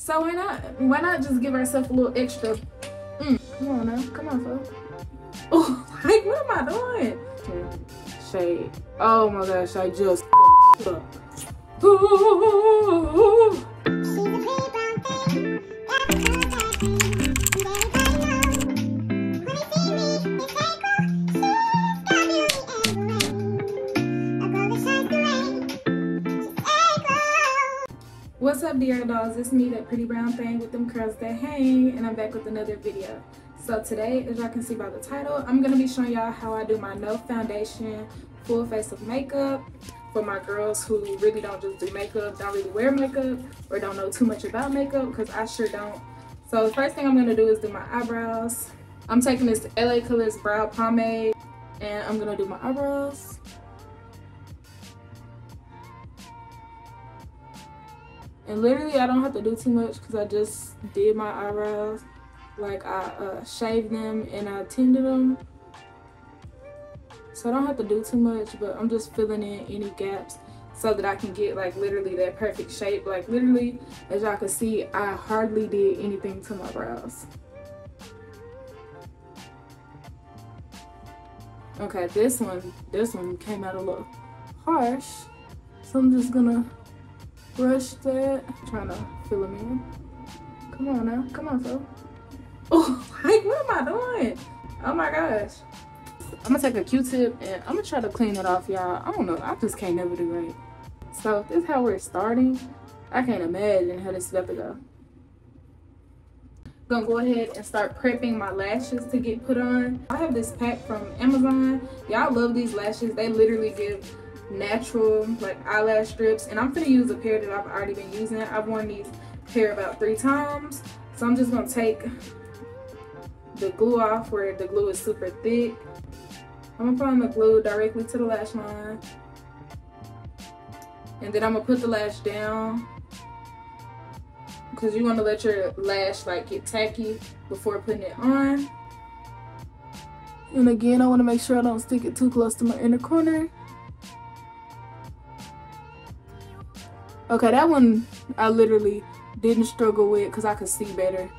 So why not just give ourselves a little extra? Come on now, come on, folks. Oh, like what am I doing? Okay. Shade. Oh my gosh, I just up. Ooh. What's up, dear dolls? It's me, that pretty brown thing with them curls that hang, and I'm back with another video. So today, as y'all can see by the title, I'm gonna be showing y'all how I do my no foundation full face of makeup for my girls who really don't just do makeup, don't really wear makeup, or don't know too much about makeup, because I sure don't. So the first thing I'm gonna do is do my eyebrows. I'm taking this LA Colors brow pomade, and I'm gonna do my eyebrows. And literally, I don't have to do too much because I just did my eyebrows. Like, I shaved them and I tinted them. So I don't have to do too much, but I'm just filling in any gaps so that I can get, like, literally that perfect shape. Like, literally, as y'all can see, I hardly did anything to my brows. Okay, this one came out a little harsh. So I'm just gonna brush that, trying to fill them in. Come on now, come on, Phil. Oh, like what am I doing? Oh my gosh. I'm gonna take a Q-tip and I'm gonna try to clean it off, y'all. I don't know, I just can't never do right. So if this is how we're starting, I can't imagine how this is about to go. Gonna go ahead and start prepping my lashes to get put on. I have this pack from Amazon. Y'all love these lashes. They literally give natural like eyelash strips, and I'm gonna use a pair that I've already been using. I've worn these pair about 3 times, so I'm just gonna take the glue off where the glue is super thick. I'm gonna put on the glue directly to the lash line, and then I'm gonna put the lash down because you want to let your lash like get tacky before putting it on. And again, I want to make sure I don't stick it too close to my inner corner. Okay, that one I literally didn't struggle with because I could see better.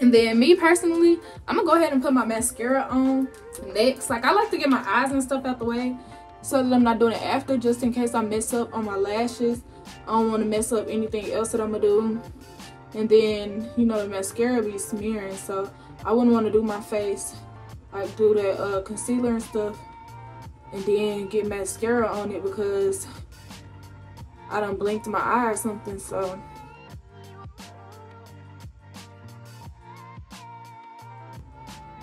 And then me personally, I'm gonna go ahead and put my mascara on next. Like, I like to get my eyes and stuff out the way so that I'm not doing it after, just in case I mess up on my lashes. I don't want to mess up anything else that I'm gonna do. And then, you know, the mascara be smearing, so I wouldn't want to do my face, like do that concealer and stuff, and then get mascara on it because I done blinked my eye or something. So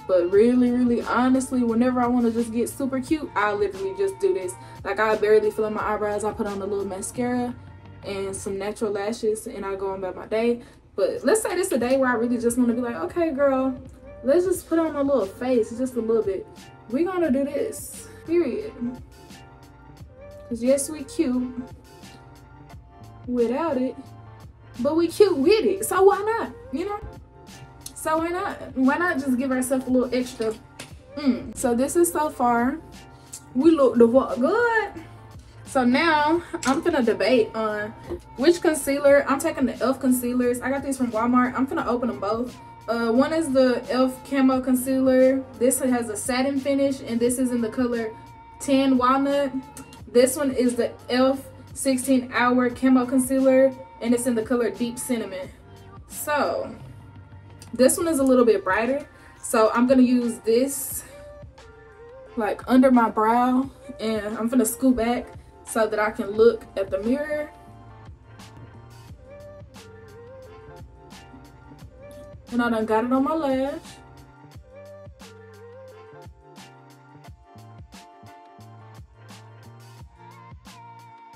but really honestly, whenever I want to just get super cute, I literally just do this. Like, I barely fill in my eyebrows. I put on a little mascara and some natural lashes, and I go on about my day. But let's say this is a day where I really just want to be like, okay girl, let's just put on a little face, just a little bit. We're gonna do this, period. Because yes, we cute without it, but we cute with it. So why not, you know? So why not just give ourselves a little extra? So this is so far. We look the fuck good. So now I'm gonna debate on which concealer. I'm taking the e.l.f. concealers. I got these from Walmart. I'm gonna open them both. One is the e.l.f. Camo Concealer. This one has a satin finish, and this is in the color Tan Walnut. This one is the e.l.f. 16 Hour Camo Concealer, and it's in the color Deep Cinnamon. So this one is a little bit brighter, so I'm gonna use this like under my brow, and I'm gonna scoot back so that I can look at the mirror. And I done got it on my lash.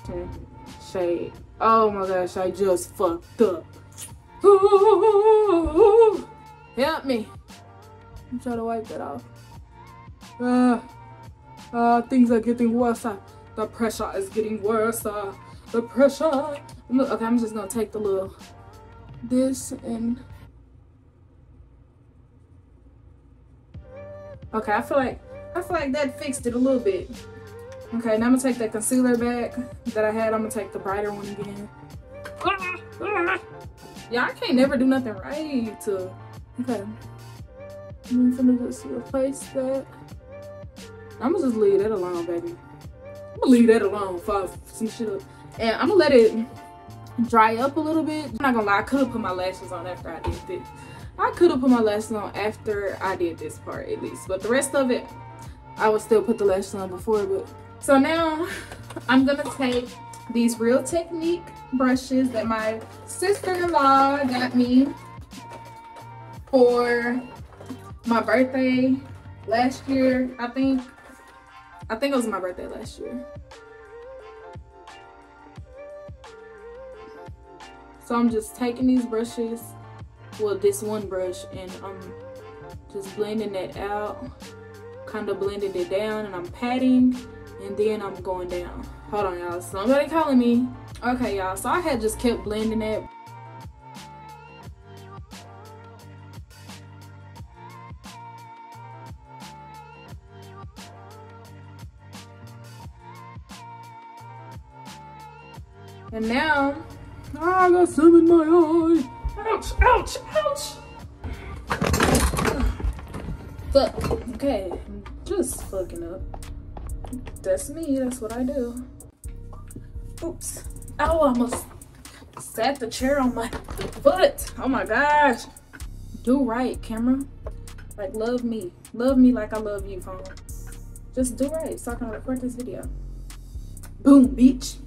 Okay, shade. Oh my gosh, I just fucked up. Ooh, help me. I'm trying to wipe that off. Things are getting worse. The pressure is getting worse. The pressure. Okay, I'm just gonna take the little this and okay, I feel like that fixed it a little bit. Okay, now I'm gonna take that concealer back that I had. I'm gonna take the brighter one again. Yeah, I can't never do nothing right. Okay. I'm gonna just replace that. I'm gonna just leave that alone, baby. I'm gonna leave that alone for some shit up. And I'm gonna let it dry up a little bit. I'm not gonna lie, I could have put my lashes on after I did this. I could have put my lashes on after I did this part at least. But the rest of it, I would still put the lashes on before. But so now I'm gonna take these Real Technique brushes that my sister-in-law got me for my birthday last year. I think it was my birthday last year. So I'm just taking these brushes, well, this one brush, and I'm just blending it out, kind of blending it down, and I'm patting, and then I'm going down. Hold on, y'all. Somebody calling me. Okay, y'all. So I had just kept blending it. And now, oh, I got some in my eye. Ouch, ouch, ouch. Fuck. Okay, I'm just fucking up. That's me, that's what I do. Oops. Oh, I almost sat the chair on my foot. Oh my gosh. Do right, camera. Like, love me. Love me like I love you, phone. Just do right so I can record this video. Boom, bitch.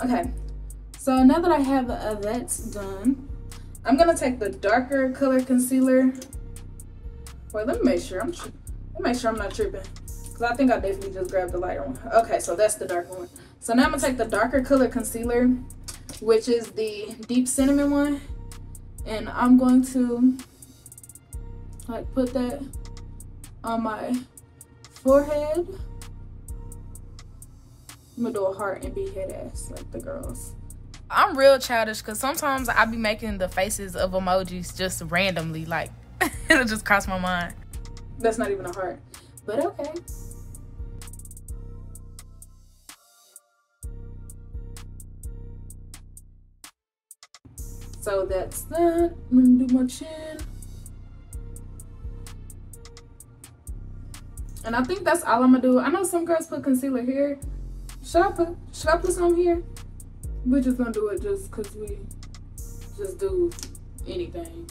Okay. So now that I have that's done, I'm gonna take the darker color concealer. Wait, let me make sure I'm not tripping, because I think I definitely just grabbed the lighter one. Okay, so that's the darker one. So now I'm gonna take the darker color concealer, which is the deep cinnamon one, and I'm going to like put that on my forehead. I'm gonna do a heart and be head ass like the girls. I'm real childish because sometimes I be making the faces of emojis just randomly, like it'll just cross my mind. That's not even a heart, but okay. So that's that. I'm gonna do my chin. And I think that's all I'm gonna do. I know some girls put concealer here. Should I put some here? We're just gonna do it just because we just do anything.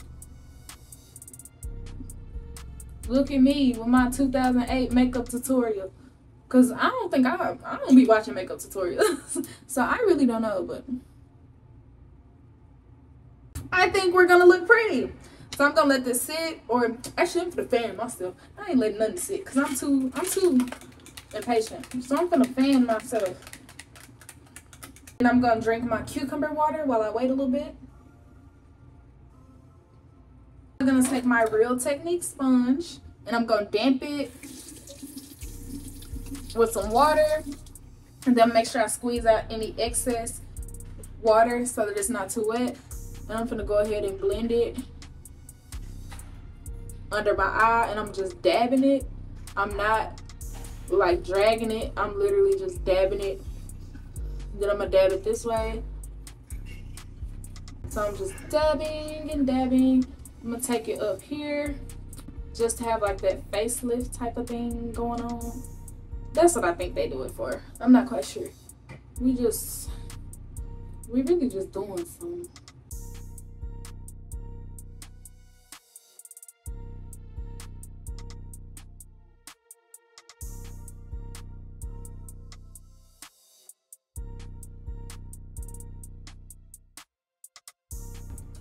Look at me with my 2008 makeup tutorial. Cause I don't be watching makeup tutorials. So I really don't know, but I think we're gonna look pretty. So I'm gonna let this sit, or actually I'm gonna fan myself. I ain't letting nothing sit because I'm too impatient. So I'm gonna fan myself. And I'm gonna drink my cucumber water while I wait a little bit. I'm gonna take my Real Technique sponge and I'm gonna damp it with some water, and then make sure I squeeze out any excess water so that it's not too wet. And I'm gonna go ahead and blend it under my eye, and I'm just dabbing it. I'm not like dragging it, I'm literally just dabbing it. Then I'm gonna dab it this way. So I'm just dabbing and dabbing. I'm gonna take it up here just to have like that facelift type of thing going on. That's what I think they do it for. I'm not quite sure. We really just doing something.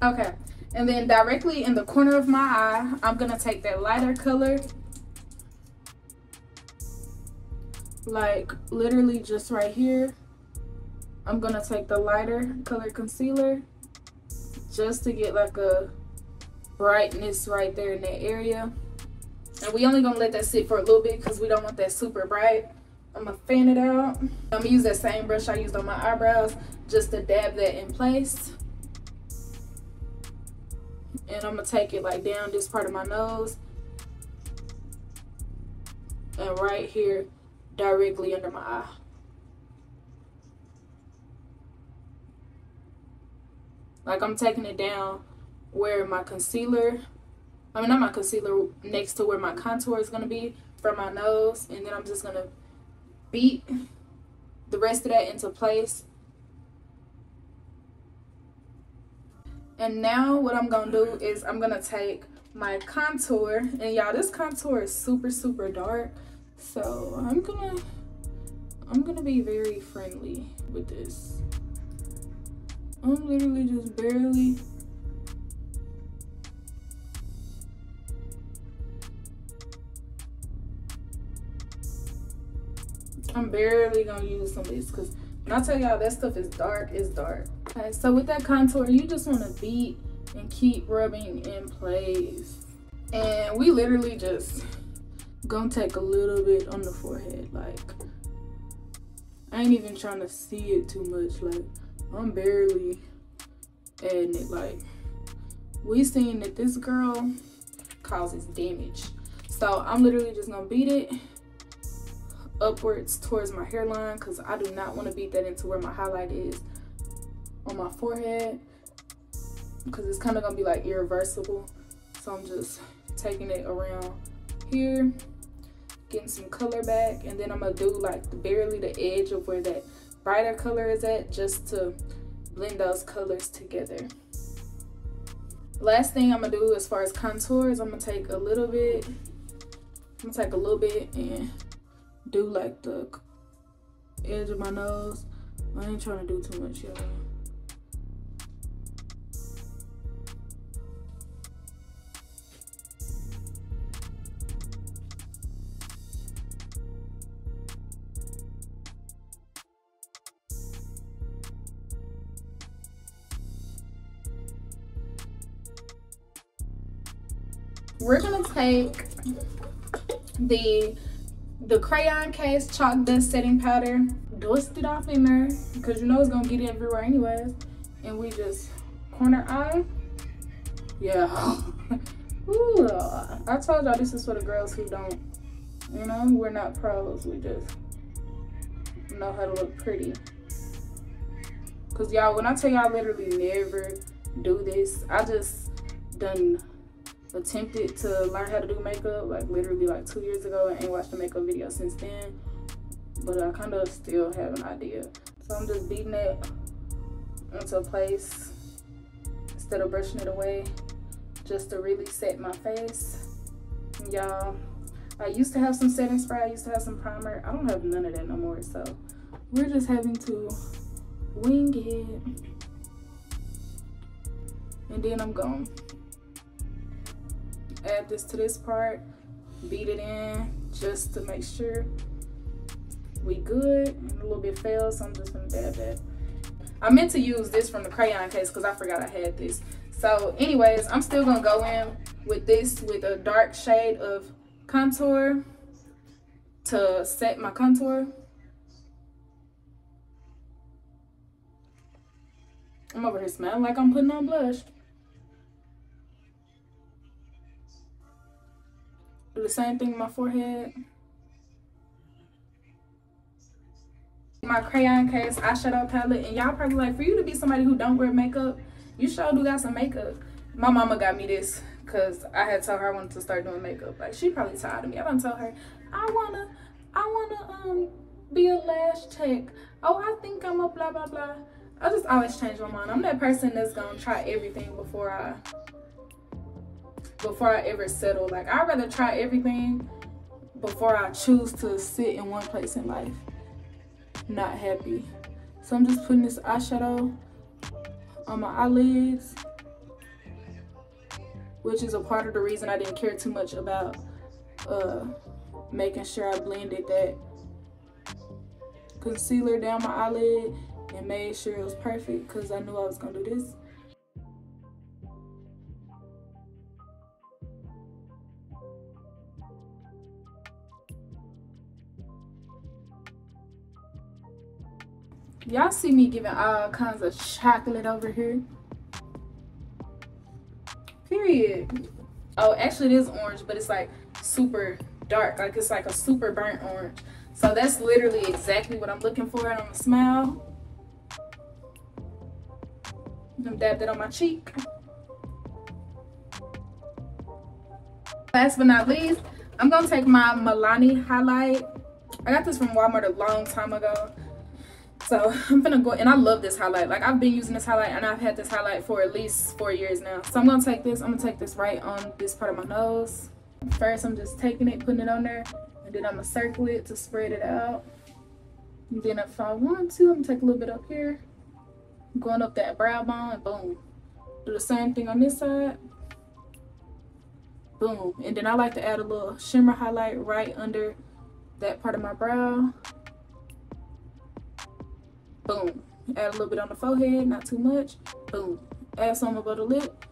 Okay, and then directly in the corner of my eye, I'm gonna take that lighter color, like literally just right here. I'm gonna take the lighter color concealer just to get like a brightness right there in that area. And we only gonna let that sit for a little bit because we don't want that super bright. I'm gonna fan it out. I'm gonna use that same brush I used on my eyebrows just to dab that in place. And I'm gonna take it like down this part of my nose and right here directly under my eye. Like I'm taking it down where my concealer, I mean not my concealer, next to where my contour is gonna be from my nose, and then I'm just gonna beat the rest of that into place. And now what I'm gonna do is I'm gonna take my contour, and y'all, this contour is super dark, so I'm gonna be very friendly with this. I'm literally just barely gonna use some of this, because when I tell y'all that stuff is dark, it's dark. Okay, so with that contour, you just want to beat and keep rubbing in place. And we literally just gonna take a little bit on the forehead. Like, I ain't even trying to see it too much. Like, I'm barely adding it. Like, we seen that this girl causes damage. So I'm literally just gonna beat it upwards towards my hairline, because I do not want to beat that into where my highlight is on my forehead, because it's kind of gonna be like irreversible. So I'm just taking it around here, getting some color back, and then I'm gonna do like barely the edge of where that brighter color is at, just to blend those colors together. Last thing I'm gonna do as far as contour is I'm gonna take a little bit and do like the edge of my nose. I ain't trying to do too much, y'all. We're gonna take the crayon case chalk dust setting powder, dust it off in there, because you know it's gonna get everywhere anyways, and we just corner eye. Yeah. Ooh, I told y'all this is for the girls who don't, you know, we're not pros, we just know how to look pretty. Because y'all, when I tell y'all I literally never do this, I just done attempted to learn how to do makeup like literally like 2 years ago, and ain't watched a makeup video since then, but I kind of still have an idea. So I'm just beating it into place instead of brushing it away, just to really set my face. Y'all, I used to have some setting spray, I used to have some primer. I don't have none of that no more, so we're just having to wing it. And then I'm gonna add this to this part, beat it in just to make sure we good. And a little bit fell, so I'm just gonna dab that. I meant to use this from the crayon case because I forgot I had this. So anyways, I'm still gonna go in with this with a dark shade of contour to set my contour. I'm over here smelling like I'm putting on blush. Do the same thing with my forehead. My crayon case eyeshadow palette, and y'all probably like, for you to be somebody who don't wear makeup, you sure do got some makeup. My mama got me this because I had told her I wanted to start doing makeup. Like, she probably tired of me. I done told her I wanna be a lash tech. Oh, I think I'm a blah blah blah. I just always change my mind. I'm that person that's gonna try everything before I ever settle. Like, I'd rather try everything before I choose to sit in one place in life not happy. So I'm just putting this eyeshadow on my eyelids, which is a part of the reason I didn't care too much about making sure I blended that concealer down my eyelid and made sure it was perfect, because I knew I was gonna do this. Y'all see me giving all kinds of chocolate over here. Period. Oh, actually it is orange, but it's like super dark. Like, it's like a super burnt orange. So that's literally exactly what I'm looking for, and I'm gonna smile. and dab that on my cheek. Last but not least, I'm gonna take my Milani highlight. I got this from Walmart a long time ago. So I'm gonna go, and I love this highlight. Like, I've been using this highlight, and I've had this highlight for at least 4 years now. So I'm gonna take this right on this part of my nose. First, I'm just taking it, putting it on there, and then I'm gonna circle it to spread it out. And then if I want to, I'm gonna take a little bit up here, going up that brow bone, and boom. Do the same thing on this side. Boom. And then I like to add a little shimmer highlight right under that part of my brow. Boom. Add a little bit on the forehead, not too much. Boom. Add some above the lip.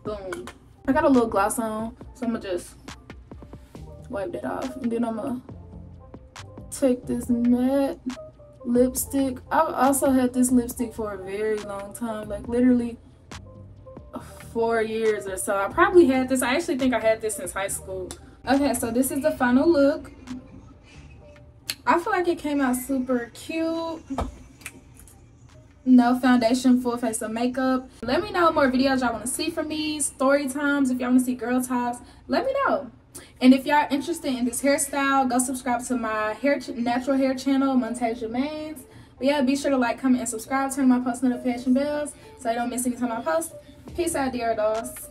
Boom. I got a little gloss on, so I'm gonna just wipe that off. And then I'm gonna take this matte lipstick. I've also had this lipstick for a very long time, like literally 4 years or so. I probably had this, I actually think I had this since high school. Okay, so this is the final look. I feel like it came out super cute. No foundation, full face of makeup. Let me know what more videos y'all want to see from me, story times, if y'all want to see girl talks, let me know. And if y'all interested in this hairstyle, go subscribe to my natural hair channel, Montage Mains. But yeah, be sure to like, comment, and subscribe. Turn on my post notification bells so you don't miss any time I post. Peace out, dear dolls.